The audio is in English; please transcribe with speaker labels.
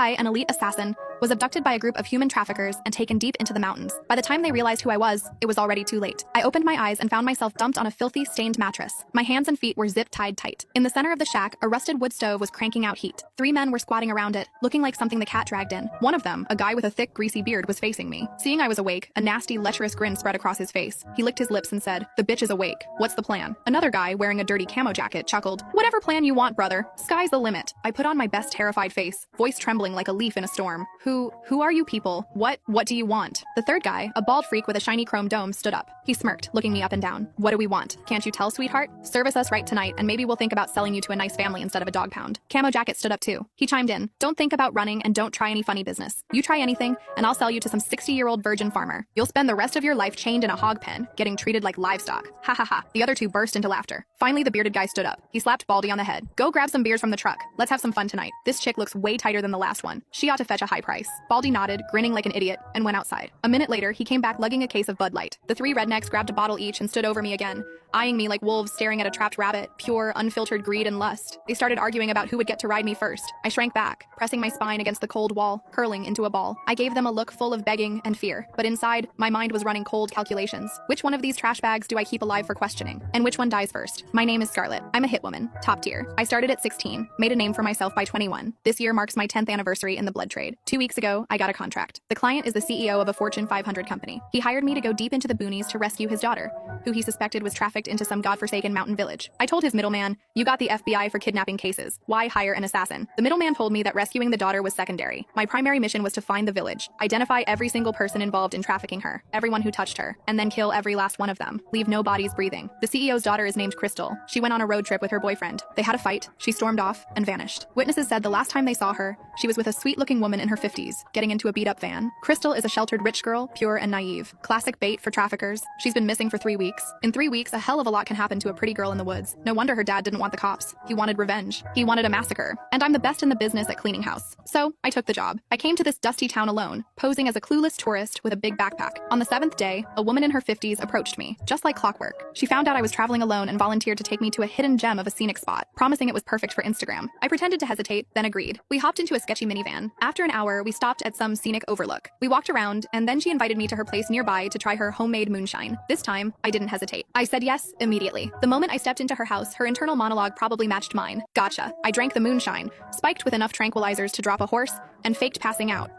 Speaker 1: I, an elite assassin, was abducted by a group of human traffickers and taken deep into the mountains. By the time they realized who I was, it was already too late. I opened my eyes and found myself dumped on a filthy, stained mattress. My hands and feet were zip-tied tight. In the center of the shack, a rusted wood stove was cranking out heat. 3 men were squatting around it, looking like something the cat dragged in. One of them, a guy with a thick, greasy beard, was facing me. Seeing I was awake, a nasty, lecherous grin spread across his face. He licked his lips and said, "The bitch is awake. What's the plan?" Another guy, wearing a dirty camo jacket, chuckled, "Whatever plan you want, brother. Sky's the limit." I put on my best terrified face, voice trembling like a leaf in a storm. Who are you people? What do you want?" The third guy, a bald freak with a shiny chrome dome, stood up. He smirked, looking me up and down. "What do we want? Can't you tell, sweetheart? Service us right tonight, and maybe we'll think about selling you to a nice family instead of a dog pound." Camo Jacket stood up too. He chimed in, "Don't think about running and don't try any funny business. You try anything, and I'll sell you to some 60-year-old virgin farmer. You'll spend the rest of your life chained in a hog pen, getting treated like livestock." Ha ha ha. The other two burst into laughter. Finally, the bearded guy stood up. He slapped Baldy on the head. "Go grab some beers from the truck. Let's have some fun tonight. This chick looks way tighter than the last one. She ought to fetch a high price." Baldy nodded, grinning like an idiot, and went outside. A minute later, he came back lugging a case of Bud Light. The 3 rednecks grabbed a bottle each and stood over me again, eyeing me like wolves staring at a trapped rabbit, pure, unfiltered greed and lust. They started arguing about who would get to ride me first. I shrank back, pressing my spine against the cold wall, curling into a ball. I gave them a look full of begging and fear, but inside, my mind was running cold calculations. Which one of these trash bags do I keep alive for questioning? And which one dies first? My name is Scarlett. I'm a hit woman, top tier. I started at 16, made a name for myself by 21. This year marks my 10th anniversary in the blood trade. 2 weeks ago, I got a contract. The client is the CEO of a Fortune 500 company. He hired me to go deep into the boonies to rescue his daughter, who he suspected was trafficked into some godforsaken mountain village. I told his middleman, "You got the FBI for kidnapping cases. Why hire an assassin?" The middleman told me that rescuing the daughter was secondary. My primary mission was to find the village, identify every single person involved in trafficking her, everyone who touched her, and then kill every last one of them. Leave no bodies breathing. The CEO's daughter is named Crystal. She went on a road trip with her boyfriend. They had a fight, she stormed off, and vanished. Witnesses said the last time they saw her, she was with a sweet-looking woman in her 50s, getting into a beat-up van. Crystal is a sheltered rich girl, pure and naive. Classic bait for traffickers. She's been missing for 3 weeks. In 3 weeks, a hell of a lot can happen to a pretty girl in the woods. No wonder her dad didn't want the cops. He wanted revenge. He wanted a massacre. And I'm the best in the business at cleaning house. So, I took the job. I came to this dusty town alone, posing as a clueless tourist with a big backpack. On the 7th day, a woman in her 50s approached me, just like clockwork. She found out I was traveling alone and volunteered to take me to a hidden gem of a scenic spot, promising it was perfect for Instagram. I pretended to hesitate, then agreed. We hopped into a sketchy minivan. After an hour, we stopped at some scenic overlook. We walked around, and then she invited me to her place nearby to try her homemade moonshine. This time, I didn't hesitate. I said yes immediately. The moment I stepped into her house, her internal monologue probably matched mine. Gotcha. I drank the moonshine, spiked with enough tranquilizers to drop a horse, and faked passing out.